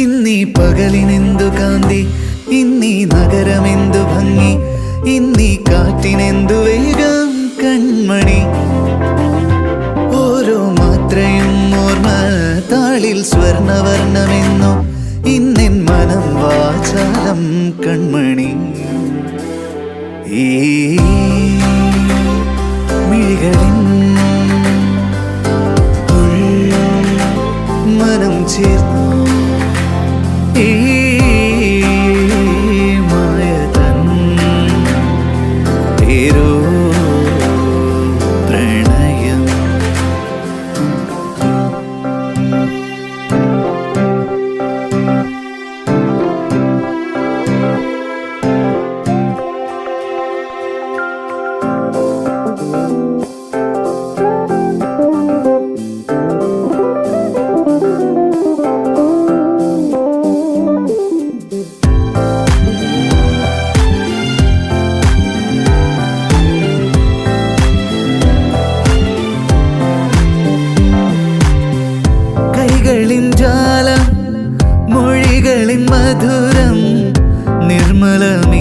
ഇന്നീ പകലിനെന്തു കാന്തി, ഇന്നീ നഗരമെന്തു ഭംഗി, ഇന്നീ കാറ്റിനെന്തു വേഗം കൺമണി. ഓരോ മാത്രയും ഓർമ്മ താളിൽ സ്വർണവർണ്ണമെന്നു, ഇന്നെൻ മനം വാചാലം കൺമണി. ഈ മിഴികളിൻ മനം ചേർന്നു ഈ മായതൻ പേരോ പ്രണയം. ജാലം മൊഴികളിൻ മധുരം നിർമ്മലം